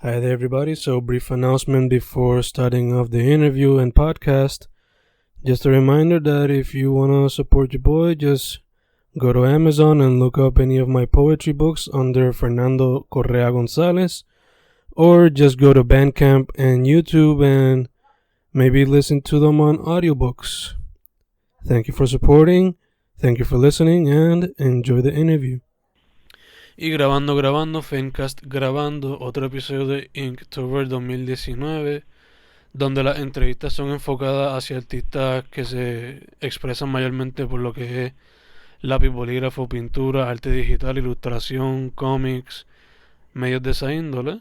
Hi there, everybody. So, brief announcement before starting off the interview and podcast. Just a reminder that if you want to support your boy, just go to Amazon and look up any of my poetry books under Fernando Correa Gonzalez, or just go to Bandcamp and YouTube and maybe listen to them on audiobooks. Thank you for supporting, thank you for listening, and enjoy the interview. Y grabando, FENcast grabando otro episodio de INKTOBER 2019, donde las entrevistas son enfocadas hacia artistas que se expresan mayormente por lo que es lápiz, bolígrafo, pintura, arte digital, ilustración, cómics, medios de esa índole.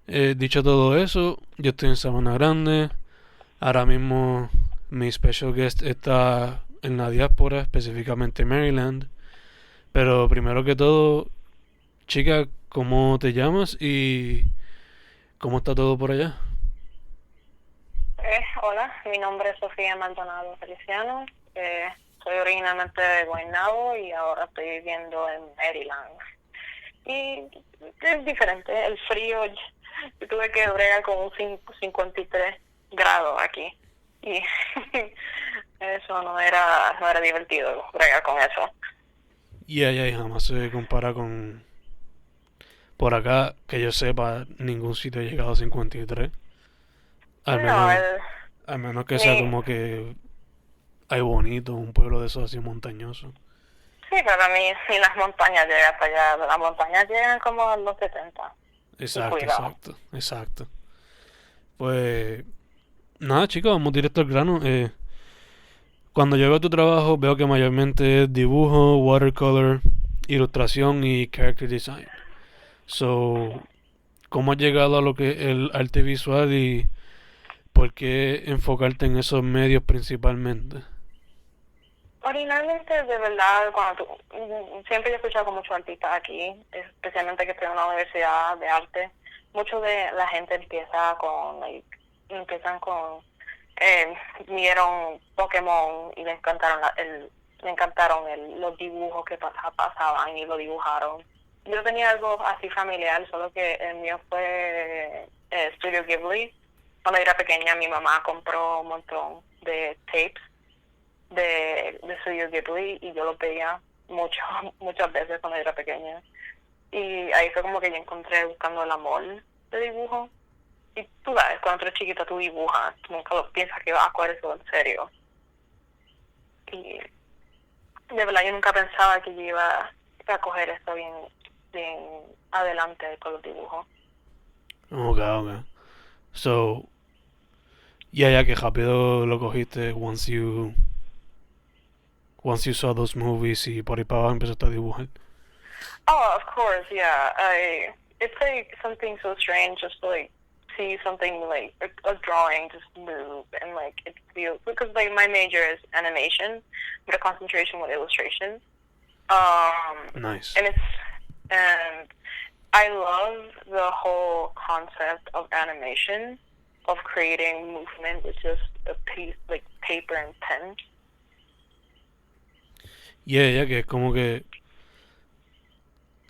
Dicho todo eso, yo estoy en Sabana Grande. Ahora mismo mi special guest está en la diáspora, específicamente Maryland. Pero primero que todo, chica, ¿cómo te llamas y cómo está todo por allá? Hola, mi nombre es Sofia Maldonado Feliciano. Soy originalmente de Guaynabo y ahora estoy viviendo en Maryland. Y es diferente, el frío, yo tuve que bregar con un 53 grados aquí. Y eso no era divertido, bregar con eso. Y jamás se compara con... Por acá, que yo sepa, ningún sitio ha llegado a 53. Al menos que sea como que hay bonito, un pueblo de esos así montañoso. Sí, pero a mí ni las montañas llegan hasta allá. Las montañas llegan como a los 70. Exacto. Pues nada, chicos, vamos directo al grano. Cuando yo veo tu trabajo, veo que mayormente es dibujo, watercolor, ilustración y character design. So, ¿cómo has llegado a lo que es el arte visual y por qué enfocarte en esos medios principalmente? Originalmente, de verdad, siempre he escuchado con muchos artistas aquí, especialmente que estoy en una universidad de arte. Mucho de la gente empiezan con vieron Pokémon y le encantaron los dibujos que pasaban y lo dibujaron. Yo tenía algo así familiar, solo que el mío fue Studio Ghibli. Cuando era pequeña, mi mamá compró un montón de tapes de Studio Ghibli y yo los veía muchas veces cuando era pequeña. Y ahí fue como que yo encontré buscando el amor de dibujo. Y tú sabes, cuando tú eres chiquita tú dibujas, tú nunca lo piensas que vas a coger eso en serio. Y de verdad yo nunca pensaba que yo iba a coger esto bien adelante con los dibujos. Okay. So, ya que rápido lo cogiste once you saw those movies y por ahí para abajo empezaste a dibujar. Oh, of course, yeah. It's like something so strange, just like see something like a drawing just move and like it feels, because like my major is animation with a concentration with illustration. Nice. And I love the whole concept of animation, of creating movement with just a piece like paper and pen. Yeah, que es como que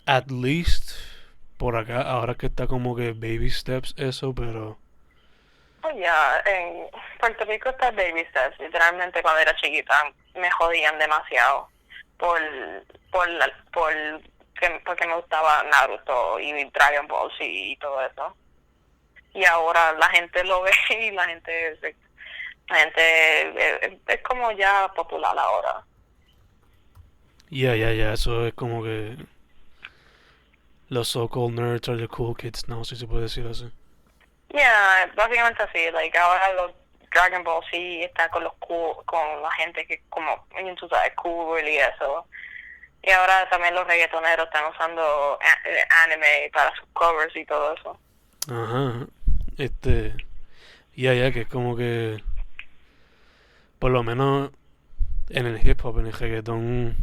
at least por acá, ahora que está como que baby steps eso, pero... Oh, yeah, en Puerto Rico está baby steps. Literalmente cuando era chiquita me jodían demasiado porque me gustaba Naruto y Dragon Ball Z y todo eso. Y ahora la gente lo ve y la gente es como ya popular ahora. Ya, eso es como que los so-called nerds are the cool kids, no sé si se puede decir así. Yeah, básicamente así, like ahora los Dragon Ball Z está con con la gente que como, tú sabes, cool y eso. Y ahora también los reggaetoneros están usando anime para sus covers y todo eso. Ajá. Ya, que es como que por lo menos en el hip hop, en el reggaetón,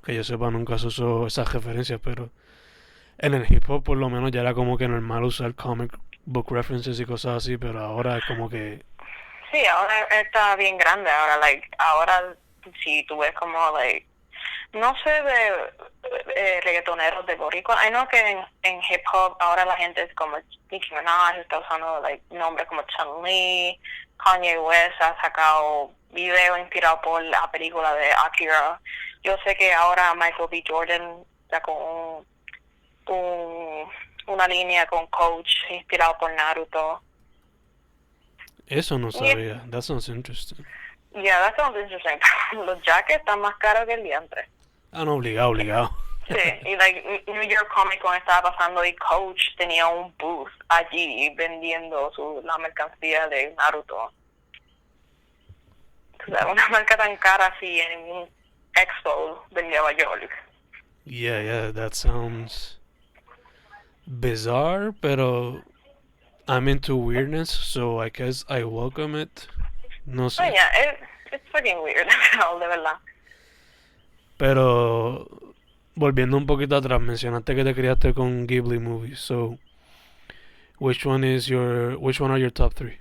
que yo sepa nunca se usó esas referencias, pero en el hip hop por lo menos ya era como que normal usar comic book references y cosas así, pero ahora es como que... Sí, ahora está bien grande, ahora si tú ves como No sé de reggaetoneros de boricua. I know que en hip hop ahora la gente es como Nicki Minaj está usando like nombres como Chun-Li, Kanye West ha sacado video inspirado por la película de Akira. Yo sé que ahora Michael B. Jordan sacó una línea con Coach inspirado por Naruto. Eso no sabía. That sounds interesting. Yeah, that sounds interesting. Los jackets están más caros que el diantre. Ah, no, obligado. Sí, y like New York Comic Con estaba pasando y Coach tenía un booth allí vendiendo la mercancía de Naruto. O sea, una marca tan cara así en un expo de Nueva York. Yeah, that sounds bizarre, pero I'm into weirdness, so I guess I welcome it. No sé. Oh, yeah, it's fucking weird, de verdad. Pero volviendo un poquito atrás, mencionaste que te criaste con Ghibli movies. So, which one are your top 3?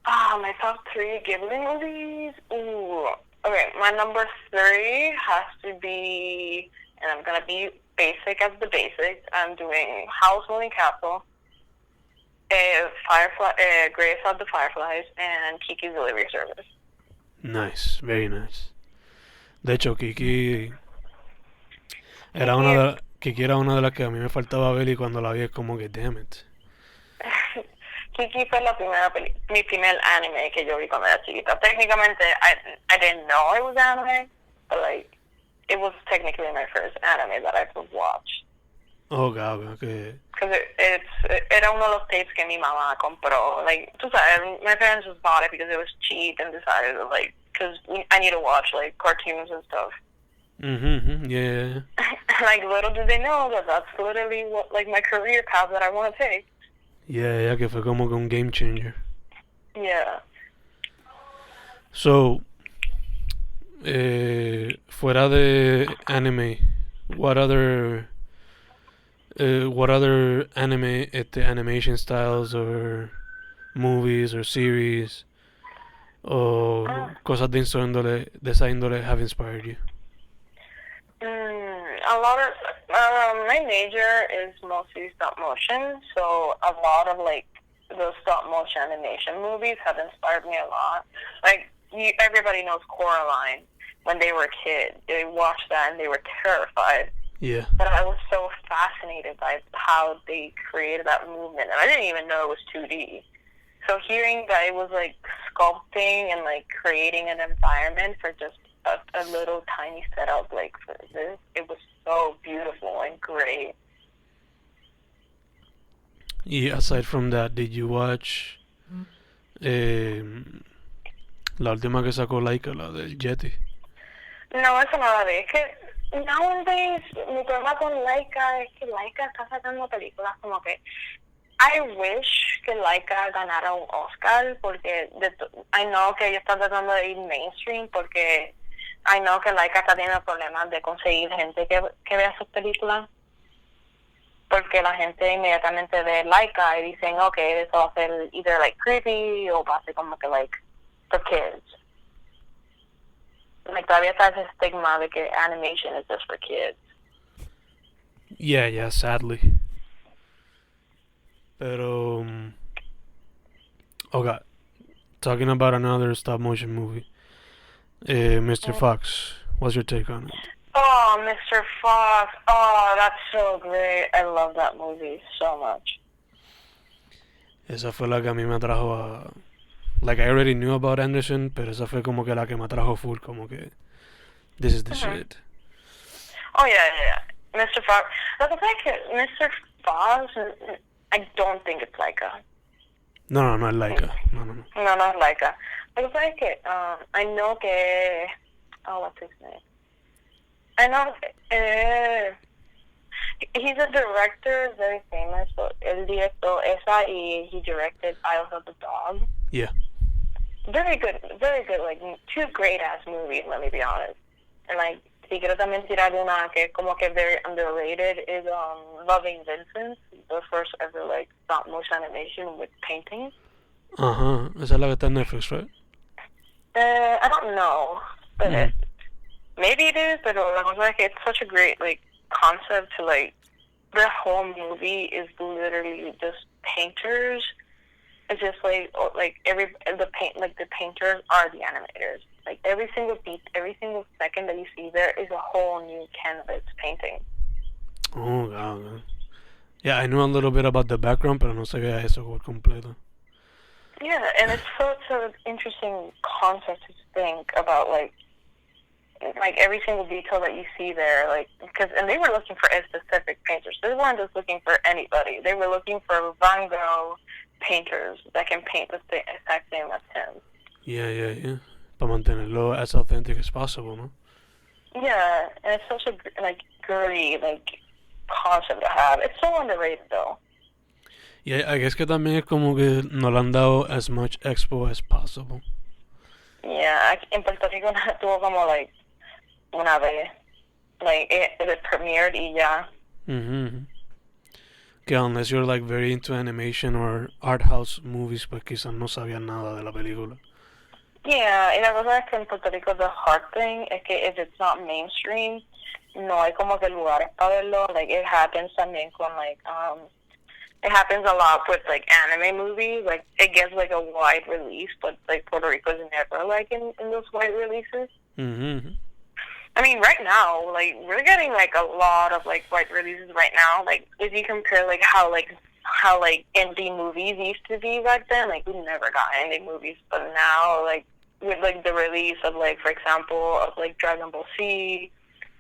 My top 3 Ghibli movies. Ooh, okay. My number 3 has to be, and I'm gonna be basic as the basics. I'm doing House Moving Castle, Grace of the Fireflies, and Kiki's Delivery Service. Nice, very nice. De hecho, Kiki era una de las que a mí me faltaba ver y cuando la vi es como que, damn it. Kiki fue mi primer anime que yo vi cuando era chiquita. Técnicamente, I didn't know it was anime, but like, it was technically my first anime that I could watch. Okay. Because era uno de los tapes que mi mamá compró. Like, tú sabes, my parents just bought it because it was cheap and decided, like, because I need to watch, like, cartoons and stuff. Yeah. Like, little did they know that that's literally what, like, my career path that I want to take. Yeah, que fue como que un game changer. Yeah. So, fuera de anime, what other animation styles or movies or series o cosas de esa índole have inspired you? A lot of my major is mostly stop motion, so a lot of like those stop motion animation movies have inspired me a lot. Like everybody knows Coraline. When they were a kid, they watched that and they were terrified. Yeah. But I was so fascinated by how they created that movement, and I didn't even know it was 2D. So hearing that it was like sculpting and like creating an environment for just a little tiny setup like for this, it was so beautiful and great. Yeah, aside from that, did you watch la última que sacó Laika, la del Yeti? No, eso no la vi. Es que nowadays mi problema con Laika es que Laika está sacando películas como que I wish que Laika ganara un Oscar porque I know que ellos están tratando de ir mainstream porque I know que Laika está teniendo problemas de conseguir gente que vea sus películas porque la gente inmediatamente ve Laika y dicen okay, eso va a ser either like creepy o va a ser como que like for kids. Like todavía está ese estigma de que animation is just for kids. Yeah, sadly. Pero okay, talking about another stop motion movie, Mr. Fox. What's your take on it? Oh, Mr. Fox. Oh, that's so great. I love that movie so much. Esa fue la que a mí me atrajo a... Like, I already knew about Anderson, pero esa fue como que la que me atrajo full, como que... This is the shit. Oh, yeah. Mr. Fox. Lo que pasa es que Mr. Fox, I don't think it's Laika. No es Laika. No. No es Laika. Lo que pasa es que I know que... Oh, what's his name? I know he's a director, very famous, but él directó esa y he directed Isles of the Dog. Yeah. Very good, like, two great-ass movies, let me be honest. And, like, si quiero también tirar una que como que very underrated is Loving Vincent, the first ever, like, stop-motion animation with painting. Esa es la que está en Netflix, right? I don't know, but maybe it is, pero la cosa es que it's such a great like concept to like the whole movie is literally just painters. It's just like the painters are the animators. Like every single beat, every single second that you see there is a whole new canvas painting. Oh, God. Yeah, I knew a little bit about the background, pero no sabía eso por completo. Yeah, and it's such an interesting concept to think about, like every single detail that you see there, like, and they were looking for a specific painter. So they weren't just looking for anybody. They were looking for Van Gogh painters that can paint the exact same as him. Yeah. Para mantenerlo as authentic as possible, ¿no? Yeah, and it's such a like girly like concept to have. It's so underrated though. Yeah, I guess que también es como que no le han dado as much expo as possible. Yeah, en Puerto Rico tuvo como like una vez, like it premiered y ya. Que unless you're like very into animation or art house movies, pues quizás no sabían nada de la película. Yeah, y la cosa es que en Puerto Rico the hard thing es que if it's not mainstream, no hay como que lugares para verlo. Like it happens también con like it happens a lot with like anime movies. Like it gets like a wide release, but like Puerto Rico's never like in those wide releases. I mean, right now, like we're getting like a lot of like wide releases right now. Like if you compare like how indie movies used to be back then, like we never got indie movies, but now like with like the release of like, for example, of like Dragon Ball Z,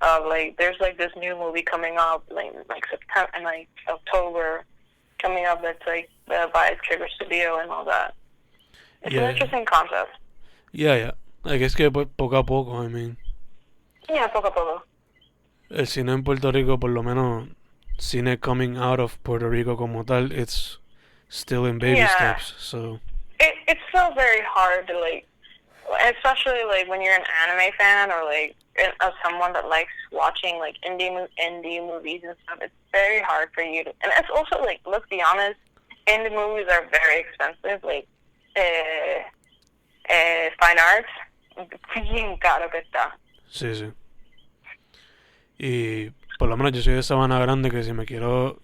like there's like this new movie coming up like September and like October coming up that's like by Trigger Studio and all that. It's an interesting concept. Yeah. I guess que poco a poco, I mean. Yeah, poco a poco. El cine en Puerto Rico, por lo menos, cine coming out of Puerto Rico como tal, it's still in baby steps, so. It's still very hard to like, especially like when you're an anime fan or like someone that likes watching like indie movies and stuff. It's very hard for you to, and it's also like, let's be honest, indie movies are very expensive. Like, fine arts, bien caro que está. Sí. Y por lo menos yo soy de Sabana Grande, que si me quiero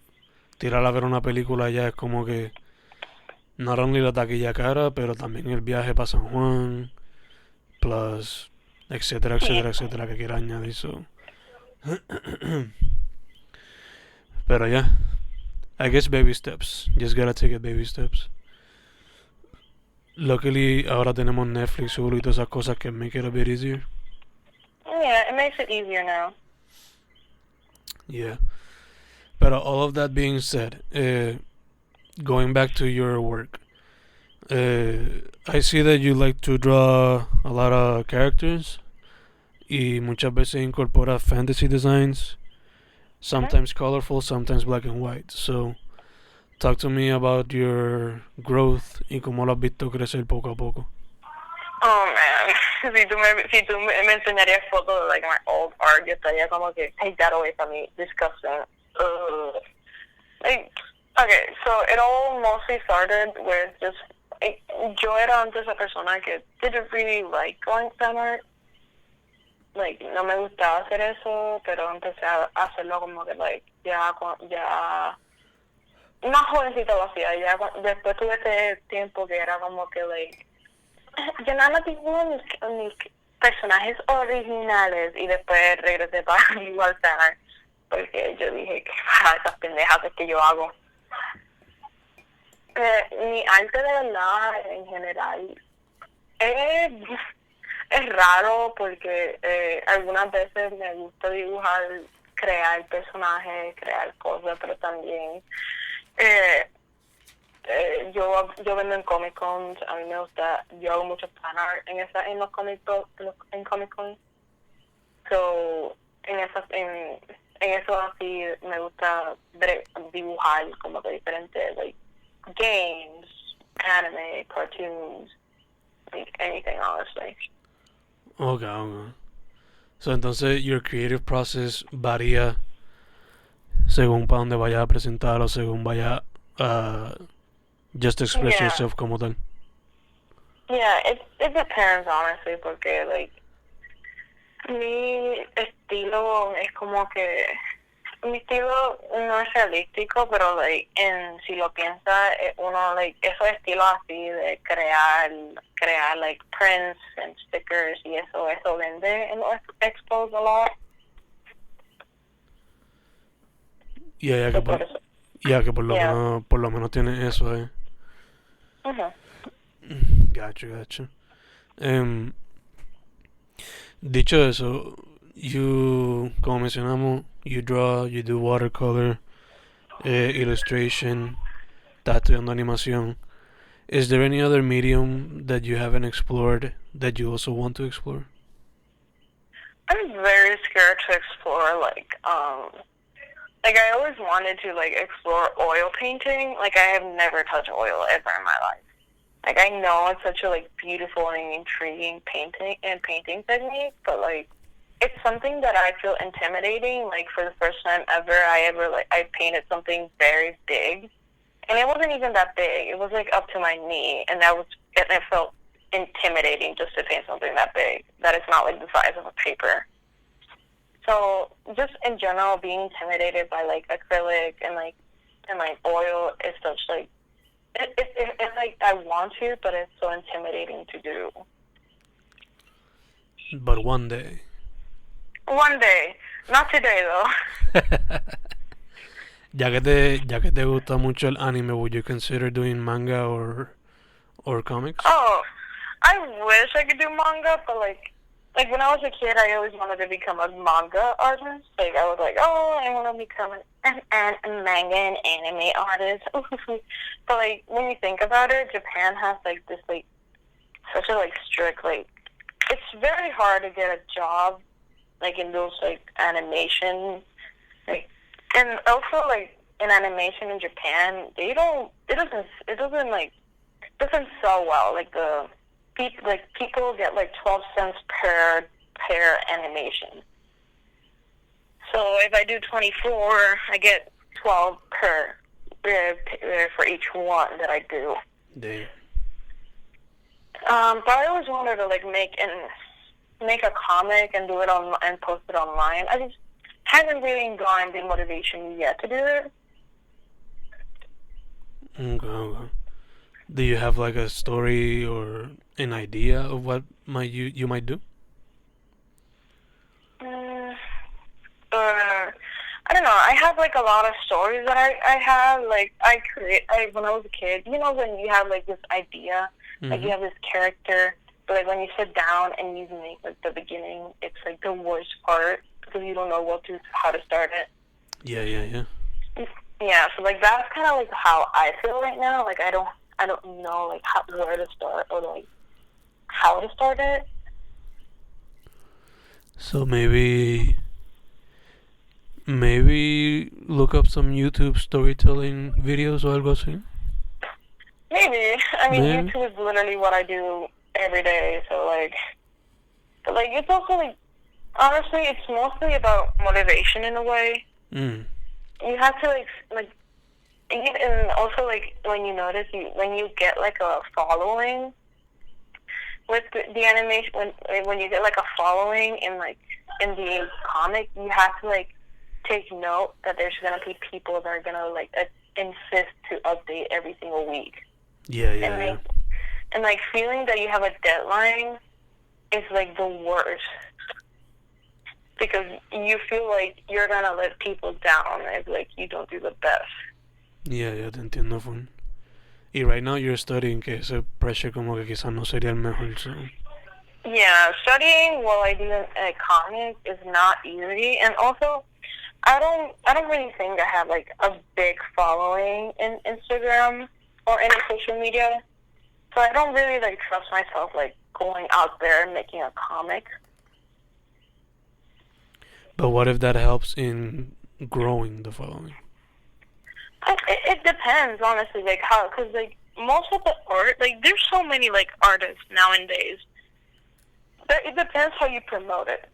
tirar a ver una película allá es como que not only la taquilla cara, pero también el viaje para San Juan, plus etcétera que quiera añadir. So. Pero yeah, I guess baby steps. Just gotta take it baby steps. Luckily ahora tenemos Netflix, Hulu y todas esas cosas que make it a bit easier. Yeah, it makes it easier now. Yeah. But all of that being said, going back to your work, I see that you like to draw a lot of characters y muchas veces incorpora fantasy designs, sometimes colorful, sometimes black and white. So, talk to me about your growth y cómo lo has visto crecer poco a poco. Oh man, si tú me enseñarías fotos de like my old art, yo estaría como que take that away from me, disgusting. Like, okay, so it all mostly started with just yo era antes esa persona que didn't really like going fan art. Like, no me gustaba hacer eso, pero empecé a hacerlo como que like ya más jovencita lo hacía. Ya después tuve ese tiempo que era como que like yo nada más dibujo mis personajes originales y después regresé para igual fan porque yo dije que esas pendejas que yo hago. Mi arte de verdad en general es raro porque algunas veces me gusta dibujar, crear personajes, crear cosas, pero también yo vendo en Comic Con, a mí me gusta, yo hago mucho fan art en los Comic Con, so en eso así me gusta dibujar como que diferentes like games, anime, cartoons, like anything honestly. Okay. So entonces your creative process varía según para dónde vaya a presentar o según vaya a just express yourself como tal. Yeah, it depends honestly porque like Mi estilo es como que mi estilo no es realístico, pero like si lo piensa uno like esos estilos así de crear like prints and stickers y eso vende en los expos a lot. Ya que por lo Yeah. menos tiene eso, Uh-huh. Gotcha. Um, Dicho eso, como mencionamos, you draw, you do watercolor, illustration, estás estudiando animación. Is there any other medium that you haven't explored that you also want to explore? I'm very scared to explore like I always wanted to like explore oil painting. Like I have never touched oil ever in my life. Like I know it's such a like beautiful and intriguing painting technique, but like it's something that I feel intimidating. Like for the first time ever, I painted something very big, and it wasn't even that big. It was like up to my knee, and it felt intimidating just to paint something that big. That is not like the size of a paper. So just in general, being intimidated by like acrylic and oil is such like it's like I want to, but it's so intimidating to do. But one day. One day, not today though. ya que te gusta mucho el anime, would you consider doing manga or comics? Oh, I wish I could do manga, but like when I was a kid, I always wanted to become a manga artist. Like I was like, oh, I want to become a manga and anime artist. But like when you think about it, Japan has like this like such a like strict like it's very hard to get a job like in those like animation like and also like in animation in Japan it doesn't sell well. Like people get like 12 cents per animation. So if I do 24, I get 12 per for each one that I do. Damn. But I always wanted to like make a comic and do it on and post it online. I just haven't really gotten the motivation yet to do it. Okay. Do you have like a story or an idea of what you might do? I don't know. I have like a lot of stories that I have. Like when I was a kid. You know when you have like this idea, like you have this character, but like when you sit down and you make like the beginning, it's like the worst part because you don't know how to start it. Yeah. Yeah. So like that's kind of like how I feel right now. Like I don't know like where to start or like how to start it. So maybe look up some YouTube storytelling videos or algo así. Maybe. I mean, YouTube is literally what I do every day. So but it's also like honestly, it's mostly about motivation in a way. You have to and also like when you notice when you get like a following with the animation when you get like a following in the comic, you have to like take note that there's gonna be people that are gonna like insist to update every single week. Yeah. And like feeling that you have a deadline is like the worst because you feel like you're gonna let people down if like you don't do the best. Yeah, te entiendo full. Y right now you're studying, que ese pressure como que quizás no sería el mejor. So. Yeah, studying while I do a comic is not easy, and also I don't really think I have like a big following in Instagram or any social media, so I don't really like trust myself like going out there and making a comic. But what if that helps in growing the following? It depends, honestly, like how, because like most of the art, like there's so many like artists nowadays. But it depends how you promote it.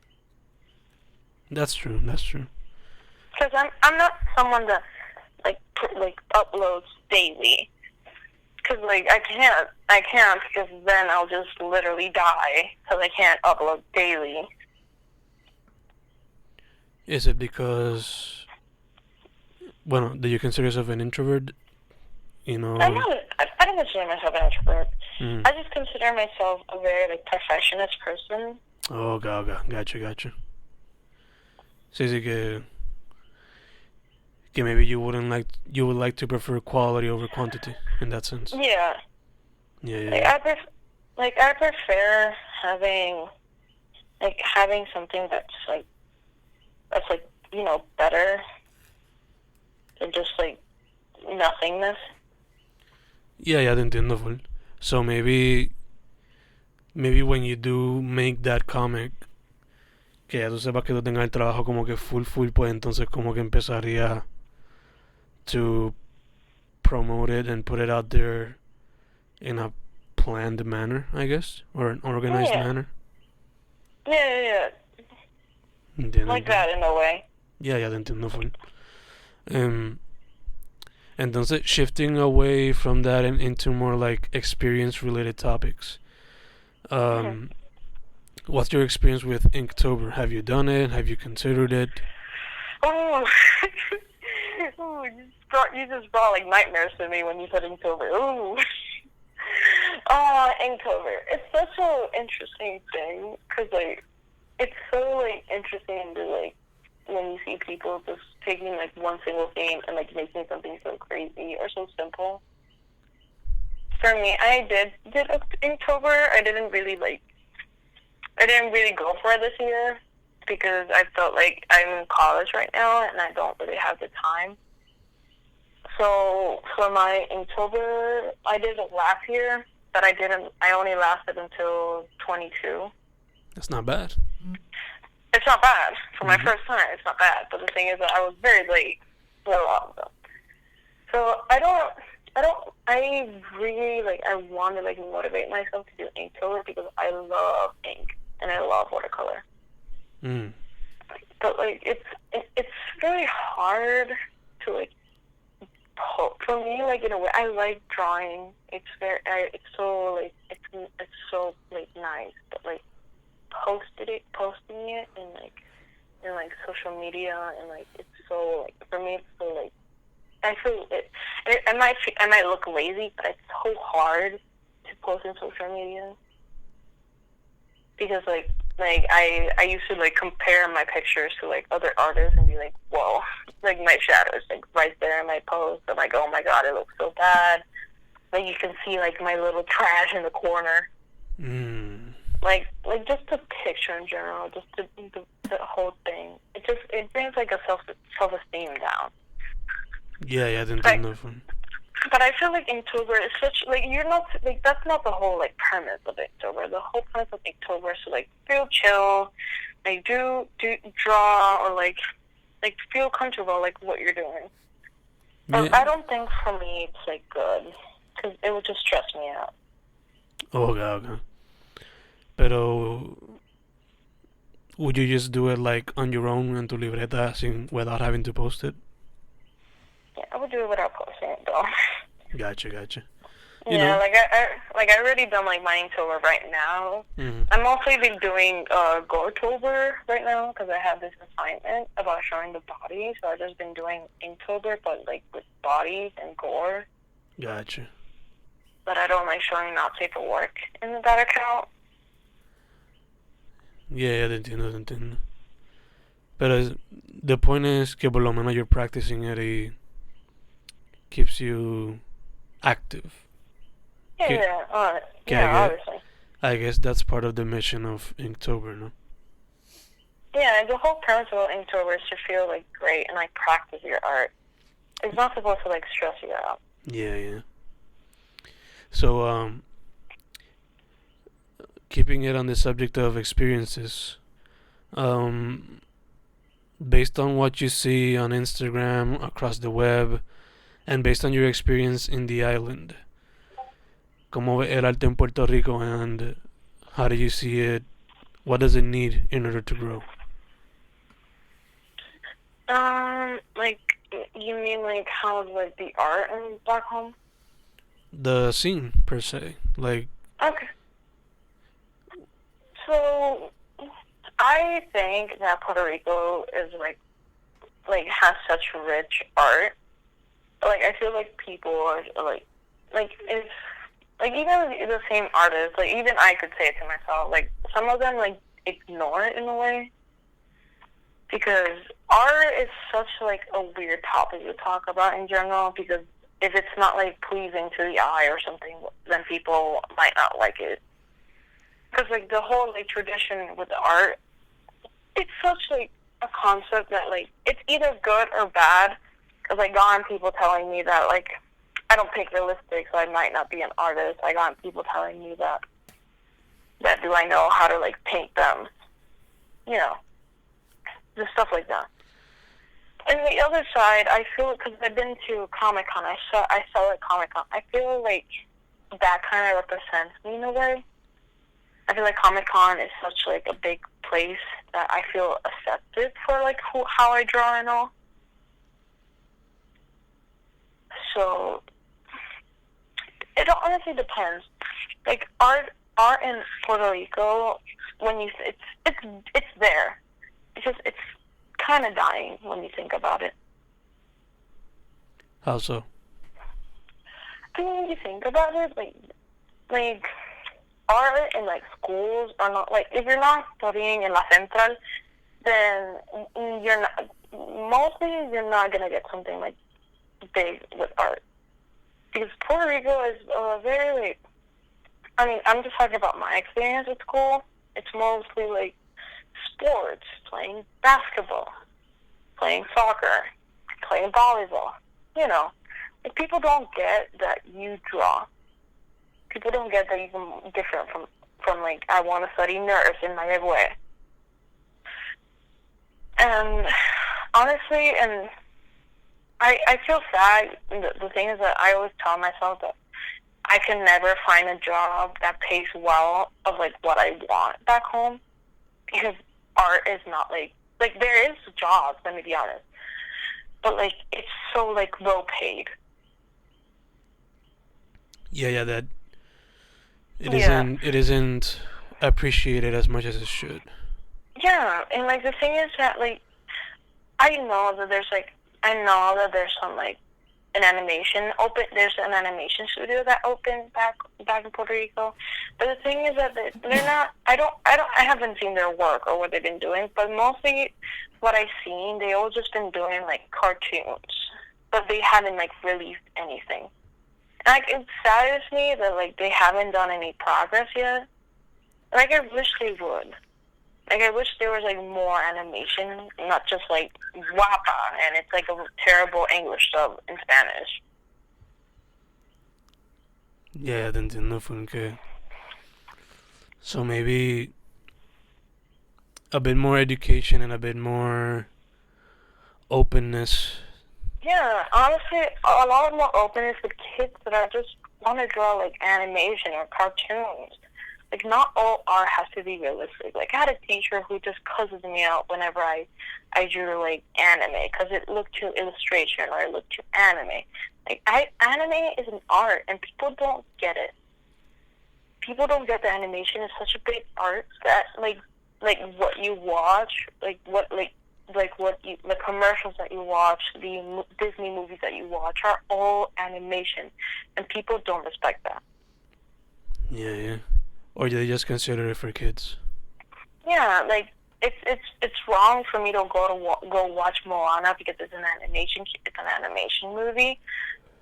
That's true. Because I'm not someone that like uploads daily. Because like I can't because then I'll just literally die because I can't upload daily. Is it because, bueno, do you consider yourself an introvert? You know. I don't consider myself an introvert. Mm. I just consider myself a very like perfectionist person. Oh, gotcha. Sí, que maybe you would like to prefer quality over quantity in that sense. Yeah. Yeah. I prefer having something that's better than just like nothingness. Yeah, te entiendo full. So maybe when you do make that comic, que ya tú sepas que tú tengas el trabajo como que full, pues entonces como que empezaría to promote it and put it out there in a planned manner, I guess, or an organized manner. Yeah. Entiendo. Like that in a way. Yeah, te entiendo full. Entonces, shifting away from that and into more like experience-related topics. What's your experience with Inktober? Have you done it? Have you considered it? Oh, you just brought like nightmares to me when you said Inktober. Ooh. Inktober. It's such an interesting thing because like it's so like interesting to like when you see people just taking like one single theme and like making something so crazy or so simple. For me, I did Inktober. I didn't really go for it this year because I felt like I'm in college right now and I don't really have the time. So for my Inktober, I did it last year, but I only lasted until 22. That's not bad. It's not bad. For my first time, it's not bad. But the thing is that I was very late for a lot of them. So I really, I want to, motivate myself to do Inktober because I love ink and I love watercolor. Mm. But, it's very hard to, for me, in a way, I like drawing. It's so nice. But, posting it in social media and it's so for me it's so I feel it. I might look lazy, but it's so hard to post in social media because I used to compare my pictures to other artists and be like, whoa, my shadows right there in my post. I'm like, oh my god, it looks so bad. You can see my little trash in the corner. Mm. Just the picture in general, just the whole thing. It brings a self-esteem down. Yeah, te entiendo. But I feel Inktober is such you're not that's not the whole premise of Inktober. The whole premise of Inktober is to feel chill, do draw or feel comfortable what you're doing. But yeah. I don't think for me it's good because it would just stress me out. Oh, okay. Pero would you just do it on your own en tu libreta without having to post it? Yeah, I would do it without posting it though. Gotcha. Yeah, I already done my Inktober right now. Mm-hmm. I'm mostly been doing Goretober right now because I have this assignment about showing the body. So I've just been doing Inktober, but with bodies and gore. Gotcha. But I don't like showing not paperwork in that account. Yeah, te entiendo. Pero the point is que por lo menos you're practicing it y keeps you active. Yeah, obviously. I guess that's part of the mission of Inktober, no? Yeah, the whole premise of Inktober is to feel great and practice your art. It's not supposed to stress you out. Yeah. So keeping it on the subject of experiences, based on what you see on Instagram, across the web, and based on your experience in the island, ¿cómo ve el arte en Puerto Rico and how do you see it? What does it need in order to grow? You mean how the art in back home? The scene per se, Okay. So I think that Puerto Rico is like has such rich art. Like I feel like people are like it's like even the same artists, like even I could say it to myself, like some of them like ignore it in a way, because art is such like a weird topic to talk about in general, because if it's not like pleasing to the eye or something, then people might not like it. Because like the whole like tradition with art, it's such like a concept that like it's either good or bad. Because I got on people telling me that like I don't paint realistic, so I might not be an artist. I got people telling me that do I know how to like paint them, just stuff like that. And the other side, I feel, because I've been to Comic-Con, I saw at Comic-Con, I feel like that kind of represents me in a way. I feel like Comic-Con is such like a big place that I feel accepted for like how I draw and all. So it honestly depends. Like art in Puerto Rico, when you it's there. It's kind of dying when you think about it. How so? I mean, when you think about it, like art in like schools are not like, if you're not studying in La Central, then you're not gonna get something like big with art, because Puerto Rico is very like, I mean, I'm just talking about my experience with school. It's mostly like sports, playing basketball, playing soccer, playing volleyball. Like people don't get that you draw. People don't get that even different from like, I want to study nurse in my way. And honestly, and I feel sad. The thing is that I always tell myself that I can never find a job that pays well of like what I want back home, because art is not like there is jobs, let me be honest, but like it's so like low paid. Yeah, that it isn't appreciated as much as it should. Yeah, and like the thing is that like I know that there's some like an animation there's an animation studio that opened back in Puerto Rico, but the thing is that they're not, I haven't seen their work or what they've been doing, but mostly what I've seen, they all just been doing like cartoons, but they haven't like released anything. And like it saddens me that like they haven't done any progress yet. Like I wish they would. Like I wish there was like more animation, not just like guapa, and it's like a terrible English sub in Spanish. Yeah, te entiendo, Funke. So maybe a bit more education and a bit more openness. Yeah, honestly, a lot more openness with kids that are just want to draw like animation or cartoons. Like not all art has to be realistic. Like I had a teacher who just cusses me out whenever I drew like anime, because it looked too illustration or it looked too anime. Like anime is an art, and people don't get it. People don't get that animation is such a big art that like what you watch, the commercials that you watch, the Disney movies that you watch are all animation, and people don't respect that. Yeah. Or they just consider it for kids. Yeah, like it's wrong for me to go watch Moana because it's an animation movie.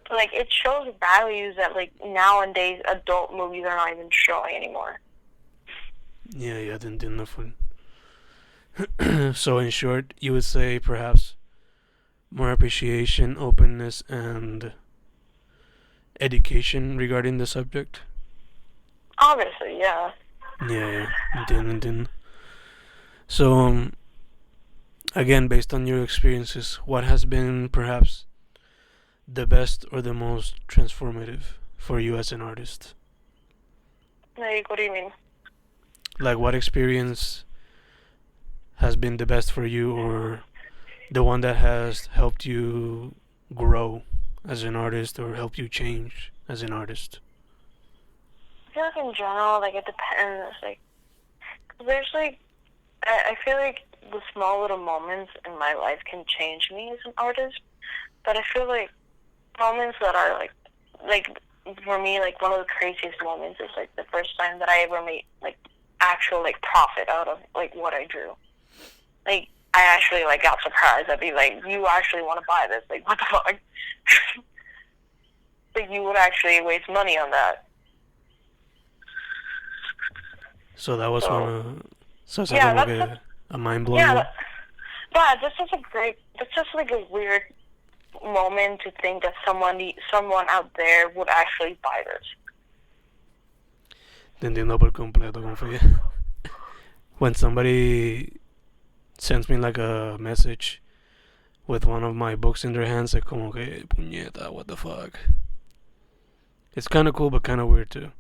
But, like it shows values that like nowadays adult movies are not even showing anymore. Yeah, te entiendo full. So in short, you would say perhaps more appreciation, openness, and education regarding the subject? Obviously, yeah. Yeah, entiendo. So, again, based on your experiences, what has been perhaps the best or the most transformative for you as an artist? Like, what do you mean? Like, what experience has been the best for you, or the one that has helped you grow as an artist or helped you change as an artist? I feel like in general, like it depends. Like, there's like I feel like the small little moments in my life can change me as an artist, but I feel like moments that are like for me, like one of the craziest moments is like the first time that I ever made like actual like profit out of like what I drew. Like I actually like got surprised. I'd be like, you actually want to buy this? Like what the fuck? Like you would actually waste money on that. So that was so it's yeah, like that's a mind-blowing yeah, one? that's just like a weird moment to think that someone out there would actually buy this. Te entiendo por completo, confía. When somebody sends me like a message with one of my books in their hands, like como que puñeta, what the fuck. It's kind of cool, but kind of weird too.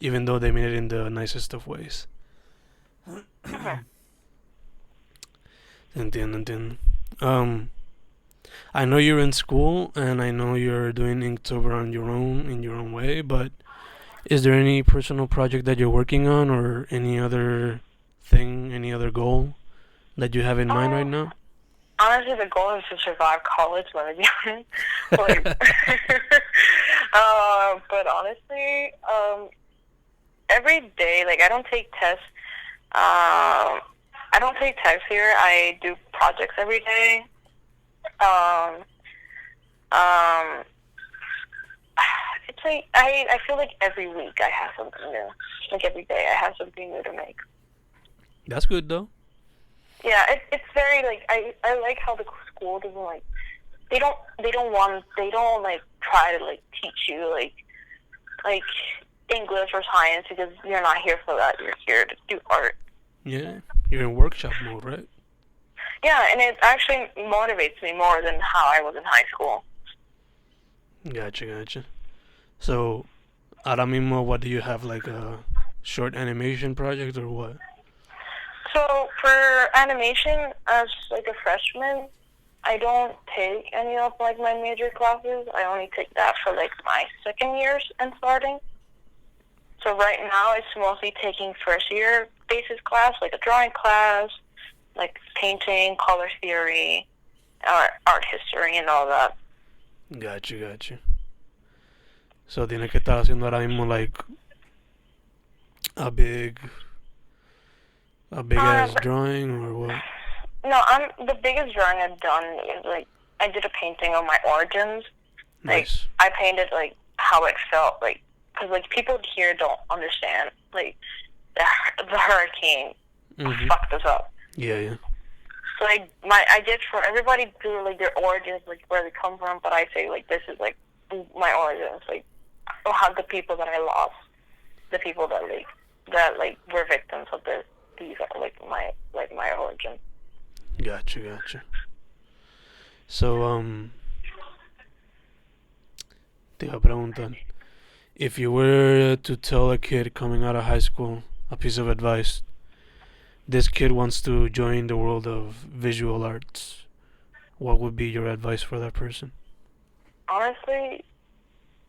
Even though they mean it in the nicest of ways. Entiendo. I know you're in school, and I know you're doing Inktober on your own, in your own way, but is there any personal project that you're working on, or any other thing, any other goal that you have in mind right now? Honestly, the goal is to survive college when I'm young. Like, but honestly, every day, like I don't take tests. I don't take tests here. I do projects every day. It's like I feel like every week I have something new. Like every day I have something new to make. That's good though. Yeah, it's very like I like how the school doesn't like they don't like try to like teach you like English or science because you're not here for that. You're here to do art. Yeah, you're in workshop mode, right? Yeah, and it actually motivates me more than how I was in high school. Gotcha. So, ahora mismo, what do you have, like a short animation project or what? So for animation, as like a freshman, I don't take any of like my major classes. I only take that for like my second years and starting. So right now, it's mostly taking first year basis class, like a drawing class, like painting, color theory, art history, and all that. Gotcha. So tienes que estar haciendo ahora mismo like a big ass drawing or what? No, the biggest drawing I've done is like I did a painting of my origins. Nice. Like I painted like how it felt, like because like people here don't understand like the hurricane fucked us up. Yeah. So like I did for everybody do like their origins, like where they come from, but I say like this is like my origins, like how the people that I lost, the people that were victims of these are like my origin. Gotcha. So te iba a preguntar, if you were to tell a kid coming out of high school a piece of advice, this kid wants to join the world of visual arts, what would be your advice for that person? Honestly,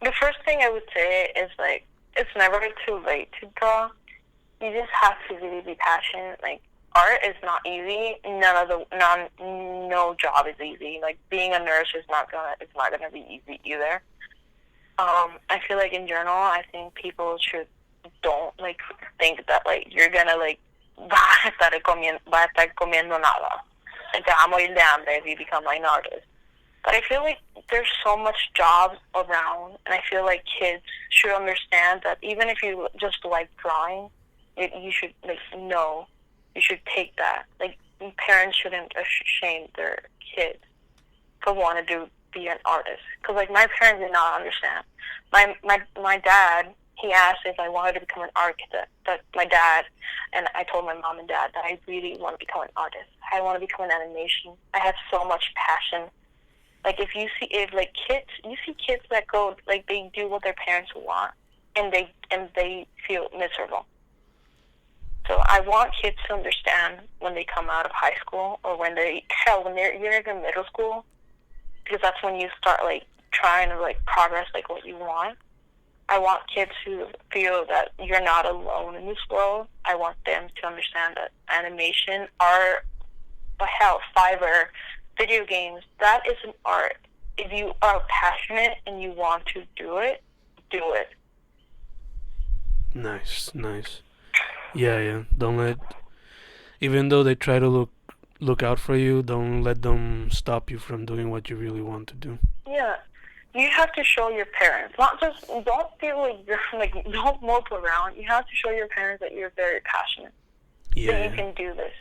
the first thing I would say is like it's never too late to draw. You just have to really be passionate. Like art is not easy. No job is easy. Like being a nurse is not gonna be easy either. I feel like in general, I think people don't like think that like you're gonna like va a estar comiendo nada. Like te vas a morir de hambre if you become like an artist. But I feel like there's so much jobs around, and I feel like kids should understand that even if you just like drawing, you should like know you should take that. Like parents shouldn't shame their kids for wanting to be an artist, because like my parents did not understand. My dad, he asked if I wanted to become an architect. But my dad, and I told my mom and dad that I really want to become an artist. I want to become an animation. I have so much passion. Like you see kids that go like they do what their parents want, and they feel miserable. So I want kids to understand when they come out of high school, or when you're in middle school, because that's when you start like trying to like progress like what you want. I want kids to feel that you're not alone in this world. I want them to understand that animation, art, hell, Fiverr, video games, that is an art. If you are passionate and you want to do it, do it. Nice. Yeah. Don't let, even though they try to look out for you, don't let them stop you from doing what you really want to do. Yeah. You have to show your parents, not just, don't feel like you're, like, don't mope around. You have to show your parents that you're very passionate. Yeah. That you can do this.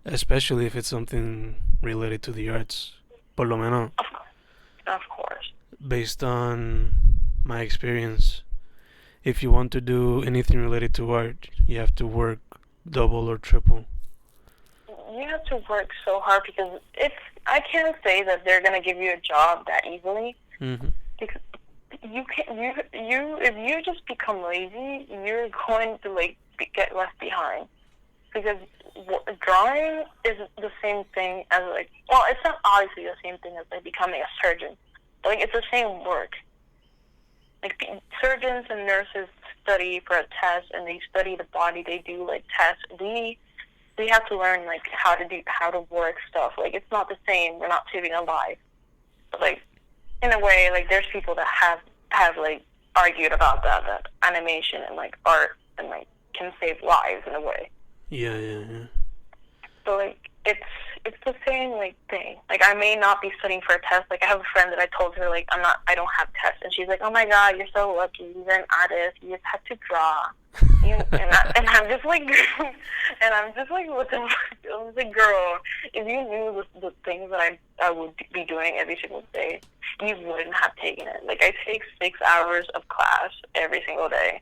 Especially if it's something related to the arts. Por lo menos. Of course. Based on my experience, if you want to do anything related to art, you have to work double or triple. You have to work so hard because I can't say that they're gonna give you a job that easily. Mm-hmm. Because if you just become lazy, you're going to get left behind. Because drawing is the same thing as it's not obviously the same thing as becoming a surgeon, but it's the same work. Surgeons and nurses study for a test, and they study the body. They do tests. We have to learn how to work stuff. It's not the same. We're not saving a life. But in a way, there's people that have argued about that animation and art and can save lives in a way. Yeah. So it's the same thing. I may not be studying for a test. I have a friend that I told her I don't have tests, and she's like, oh my God, you're so lucky. You're an artist. You just have to draw. And I'm just like, girl, if you knew the things that I would be doing every single day, you wouldn't have taken it. I take 6 hours of class every single day.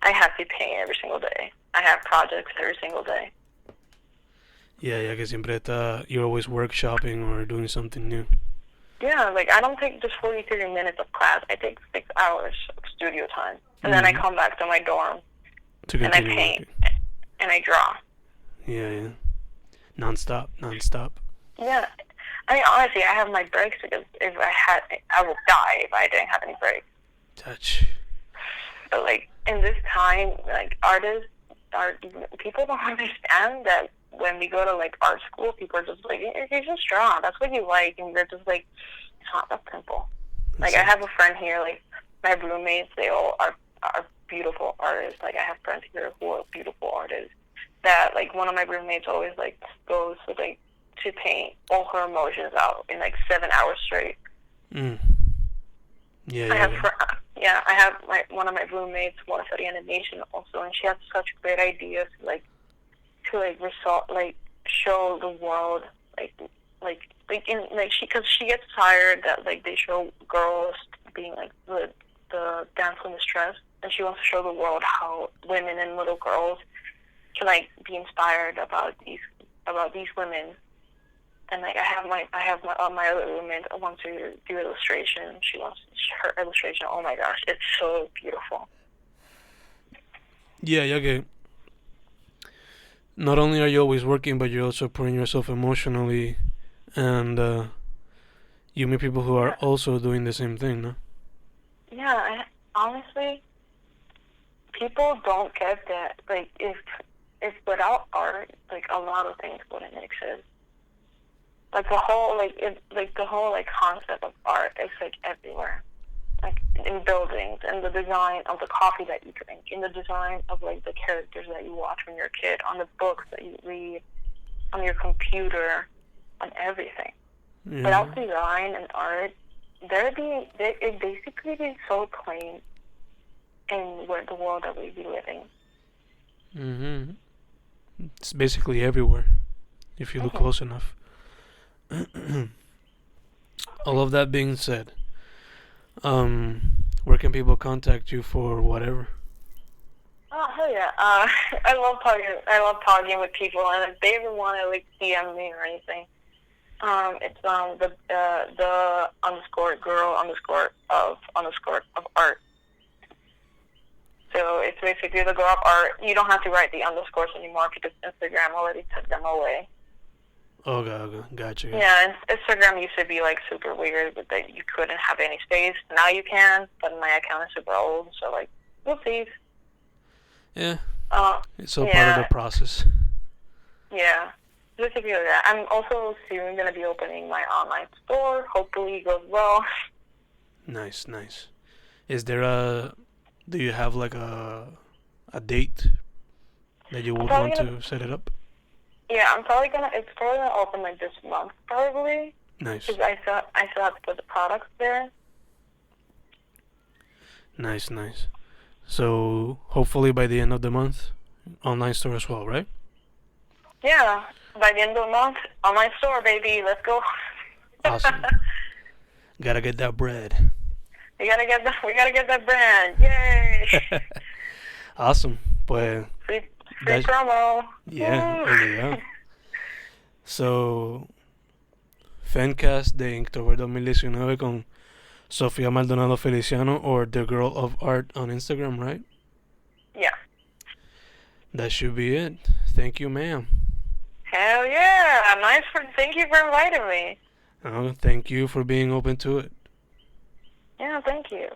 I have to paint every single day. I have projects every single day. Yeah, que siempre you're always workshopping or doing something new. Yeah, I don't take just 43 minutes of class. I take 6 hours of studio time. And then I come back to my dorm. And I paint. Working. And I draw. Yeah. Non-stop. Yeah. I mean, honestly, I have my breaks because I would die if I didn't have any breaks. Touch. But, in this time, artists, people don't understand that when we go to, art school, people are just you just draw. That's what you like. And you're just it's not that simple. I have a friend here, my roommates, they all are beautiful artists. I have friends here who are beautiful artists. That, one of my roommates always, goes to paint all her emotions out in, 7 hours straight. Mm. I have one of my roommates want to study animation also, and she has such great ideas to show the world because she gets tired that they show girls being the dance in distress, and she wants to show the world how women and little girls can be inspired about these women. And I have my other roommate wants to do illustration. She wants her illustration. Oh my gosh, it's so beautiful. Yeah, okay. Not only are you always working, but you're also pouring yourself emotionally, and you meet people who are also doing the same thing, no? Yeah, honestly, people don't get that. If without art, a lot of things wouldn't exist. The whole concept of art is everywhere. In buildings, in the design of the coffee that you drink, in the design of the characters that you watch when you're a kid, on the books that you read, on your computer, on everything. Yeah. Without design and art, it'd basically be so plain in the world that we'd be living. Mm-hmm. It's basically everywhere, if you look close enough. All of that being said, where can people contact you for whatever? Oh hell yeah! I love talking with people, and if they ever want to DM me or anything, it's the _girl_of art. So it's basically the girl of art. You don't have to write the underscores anymore because Instagram already took them away. Okay. Gotcha. Yeah, and Instagram used to be like super weird, but that you couldn't have any space. Now you can, but my account is super old, so like, we'll see. Yeah. Uh, It's all part of yeah, the process. yeah. Just to feel that. I'm also soon gonna be opening my online store. Hopefully it goes well. Nice. Is there do you have like a date that you I'm would probably want gonna, to set it up? yeah, it's probably gonna open like this month, probably. Nice. Because I still have to put the products there. Nice. So hopefully by the end of the month, online store as well, right? Yeah, by the end of the month, online store, baby. Let's go. Awesome. Gotta get that bread. We gotta get that brand. Yay! Awesome. Pues, Free that's- promo. yeah, Woo. there you go. So, FENCast de Inktober 2019 con Sofia Maldonado Feliciano, or The Girl of Art on Instagram, right? Yeah. That should be it. Thank you, ma'am. Hell yeah! Thank you for inviting me. Thank you for being open to it. Yeah, thank you.